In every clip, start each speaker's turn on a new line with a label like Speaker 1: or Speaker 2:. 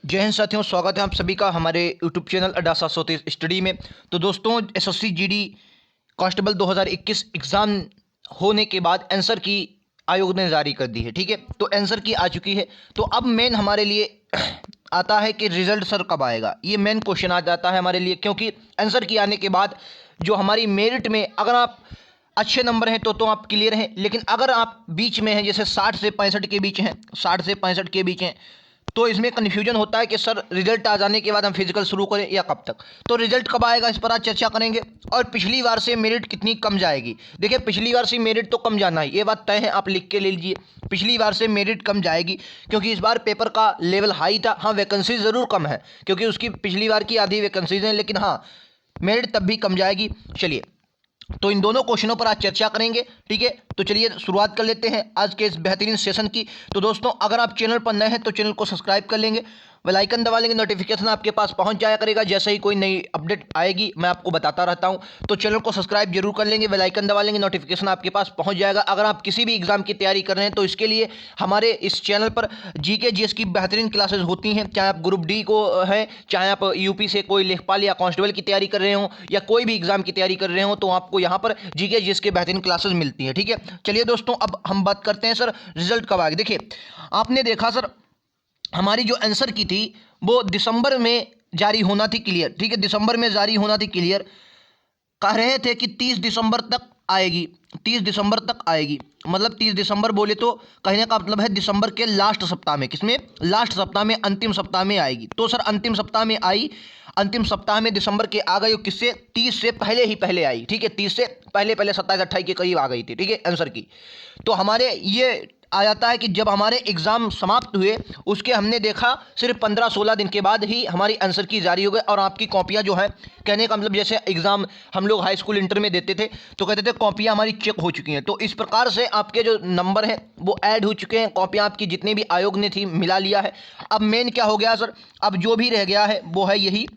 Speaker 1: जय हिंद साथियों, स्वागत है आप सभी का हमारे यूट्यूब चैनल अड्डा 730 स्टडी में। तो दोस्तों, एसएससी जीडी कांस्टेबल 2021 एग्ज़ाम होने के बाद आंसर की आयोग ने जारी कर दी है। ठीक है, तो आंसर की आ चुकी है। तो अब मेन हमारे लिए आता है कि रिजल्ट सर कब आएगा। ये मेन क्वेश्चन आ जाता है हमारे लिए, क्योंकि आंसर की आने के बाद जो हमारी मेरिट में अगर आप अच्छे नंबर हैं तो आप क्लियर हैं, लेकिन अगर आप बीच में हैं, जैसे 60 से 65 के बीच हैं, 60 से 65 के बीच हैं, तो इसमें कन्फ्यूजन होता है कि सर रिजल्ट आ जाने के बाद हम फिजिकल शुरू करें या कब तक। तो रिजल्ट कब आएगा इस पर आज चर्चा करेंगे। और पिछली बार से मेरिट कितनी कम जाएगी। देखिए, पिछली बार से मेरिट तो कम जाना है, ये बात तय है, आप लिख के ले लीजिए। पिछली बार से मेरिट कम जाएगी क्योंकि इस बार पेपर का लेवल हाई था। हाँ, वैकेंसी ज़रूर कम है क्योंकि उसकी पिछली बार की आधी वैकेंसीज हैं, लेकिन हाँ मेरिट तब भी कम जाएगी। चलिए, तो इन दोनों क्वेश्चनों पर आज चर्चा करेंगे। ठीक है, तो चलिए शुरुआत कर लेते हैं आज के इस बेहतरीन सेशन की। तो दोस्तों, अगर आप चैनल पर नए हैं तो चैनल को सब्सक्राइब कर लेंगे, बेल आइकन दबा लेंगे, नोटिफिकेशन आपके पास पहुंच जाया करेगा। जैसे ही कोई नई अपडेट आएगी मैं आपको बताता रहता हूं। तो चैनल को सब्सक्राइब जरूर कर लेंगे, बेल आइकन दबा लेंगे, नोटिफिकेशन आपके पास पहुंच जाएगा। अगर आप किसी भी एग्जाम की तैयारी कर रहे हैं तो इसके लिए हमारे इस चैनल पर जीके जीएस की बेहतरीन क्लासेस होती हैं। चाहे आप ग्रुप डी को है, चाहे आप यूपी से कोई लेखपाल या कांस्टेबल की तैयारी कर रहे हो, या कोई भी एग्जाम की तैयारी कर रहे हो, तो आपको यहाँ पर जीके जीएस के बेहतरीन क्लासेस मिलती हैं। ठीक है, चलिए दोस्तों, अब हम बात करते हैं सर रिजल्ट कब आएगा। देखिए, आपने देखा सर, हमारी जो आंसर की थी वो दिसंबर में जारी होना थी क्लियर। ठीक है, दिसंबर में जारी होना थी क्लियर। कह रहे थे कि 30 दिसंबर तक आएगी, 30 दिसंबर तक आएगी। मतलब 30 दिसंबर बोले तो कहने का मतलब है दिसंबर के लास्ट सप्ताह में, किसमें लास्ट सप्ताह में, अंतिम सप्ताह में आएगी। तो सर अंतिम सप्ताह में आई, अंतिम सप्ताह में दिसंबर के आ गई। किससे? 30 से पहले ही पहले आई। ठीक है, 30 से पहले 27-28 के करीब आ गई थी। ठीक है, आंसर की। तो हमारे ये आ जाता है कि जब हमारे एग्ज़ाम समाप्त हुए उसके हमने देखा सिर्फ 15-16 दिन के बाद ही हमारी आंसर की जारी हो गई। और आपकी कॉपियाँ जो हैं, कहने का मतलब जैसे एग्ज़ाम हम लोग हाई स्कूल इंटर में देते थे तो कहते थे कॉपियाँ हमारी चेक हो चुकी हैं। तो इस प्रकार से आपके जो नंबर हैं वो ऐड हो चुके हैं, कॉपियाँ आपकी जितनी भी आयोग ने थी मिला लिया है। अब मेन क्या हो गया सर, अब जो भी रह गया है वो है यही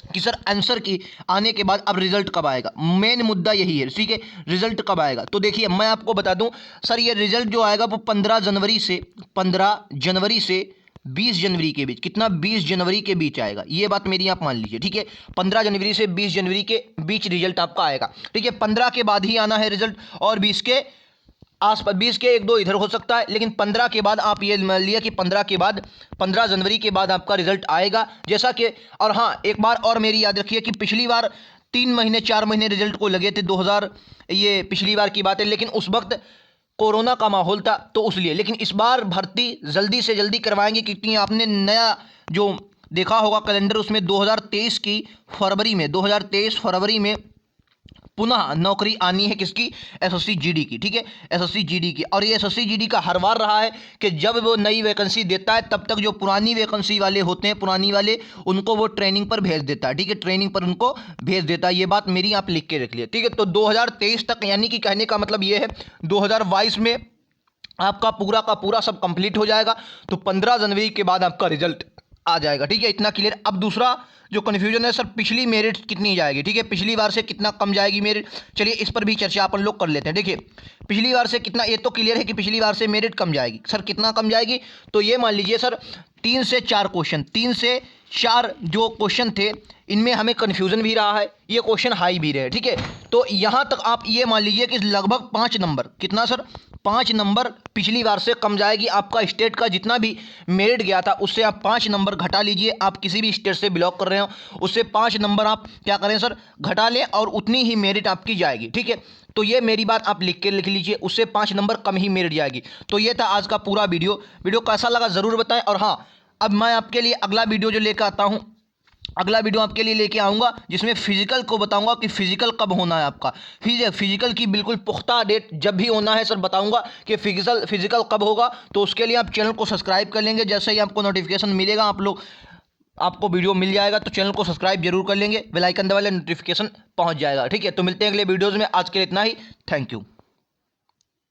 Speaker 1: कि सर आंसर की आने के बाद अब रिजल्ट कब आएगा। मेन मुद्दा यही है। ठीक है, रिजल्ट कब आएगा। तो देखिए, मैं आपको बता दूं सर, ये रिजल्ट जो आएगा वो 15 जनवरी से 20 जनवरी के बीच, कितना 20 जनवरी के बीच आएगा। ये बात मेरी आप मान लीजिए। ठीक है, 15 जनवरी से 20 जनवरी के बीच रिजल्ट आपका आएगा। ठीक है, 15 के बाद ही आना है रिजल्ट, और 20 के आसपास, 20 के 1-2 इधर हो सकता है, लेकिन 15 के बाद आप ये मान लिया कि 15 के बाद, 15 जनवरी के बाद आपका रिजल्ट आएगा। जैसा कि, और हाँ एक बार और मेरी याद रखिए कि पिछली बार 3 महीने 4 महीने रिजल्ट को लगे थे, 2000, ये पिछली बार की बात है, लेकिन उस वक्त कोरोना का माहौल था तो उसलिए। लेकिन इस बार भर्ती जल्दी से जल्दी करवाएंगे, क्योंकि आपने नया जो देखा होगा कैलेंडर, उसमें 2023 की फरवरी में, 2023 फरवरी में पुनः नौकरी आनी है। किसकी? एसएससी जीडी की। ठीक है, एसएससी जीडी की। और ये एसएससी जीडी का हर बार रहा है कि जब वो नई वैकेंसी देता है तब तक जो पुरानी वैकेंसी वाले होते हैं, पुरानी वाले, उनको वो ट्रेनिंग पर भेज देता है। ठीक है, ट्रेनिंग पर उनको भेज देता है। ये बात मेरी आप लिख के रख लिए। ठीक है, तो 2023 तक, यानी कि कहने का मतलब ये है 2022 में आपका पूरा का पूरा सब कंप्लीट हो जाएगा। तो 15 जनवरी के बाद आपका रिजल्ट आ जाएगा। ठीक है, इतना क्लियर। अब दूसरा जो कन्फ्यूजन है सर, पिछली मेरिट कितनी जाएगी। ठीक है, पिछली बार से कितना कम जाएगी मेरिट। चलिए इस पर भी चर्चा अपन लोग कर लेते हैं। देखिए, पिछली बार से कितना, ये तो क्लियर है कि पिछली बार से मेरिट कम जाएगी। सर कितना कम जाएगी, तो ये मान लीजिए सर 3 से 4 क्वेश्चन, 3 से 4 जो क्वेश्चन थे, इनमें हमें कन्फ्यूजन भी रहा है, ये क्वेश्चन हाई भी रहे। ठीक है, तो यहाँ तक आप ये मान लीजिए कि लगभग 5 नंबर, कितना सर, 5 नंबर पिछली बार से कम जाएगी। आपका स्टेट का जितना भी मेरिट गया था उससे आप 5 नंबर घटा लीजिए। आप किसी भी स्टेट से बिलोंग कर रहे हो उससे 5 नंबर आप क्या करें सर, घटा लें, और उतनी ही मेरिट आपकी जाएगी। ठीक है, तो ये मेरी बात आप लिख लीजिए, उससे 5 नंबर कम ही मेरिट जाएगी। तो ये था आज का पूरा वीडियो कैसा लगा ज़रूर बताएं। और हाँ, अब मैं आपके लिए अगला वीडियो जो लेकर आता हूँ, अगला वीडियो आपके लिए लेके आऊँगा जिसमें फिजिकल को बताऊंगा कि फिजिकल कब होना है आपका। फिजिकल की बिल्कुल पुख्ता डेट जब भी होना है सर बताऊंगा कि फिजिकल कब होगा। तो उसके लिए आप चैनल को सब्सक्राइब कर लेंगे। जैसे ही आपको नोटिफिकेशन मिलेगा, आपको वीडियो मिल जाएगा, तो चैनल को सब्सक्राइब जरूर कर लेंगे, बेल आइकन दबा लें, नोटिफिकेशन पहुंच जाएगा। ठीक है, तो मिलते हैं अगले वीडियोज़ में। आज के लिए इतना ही। Thank you.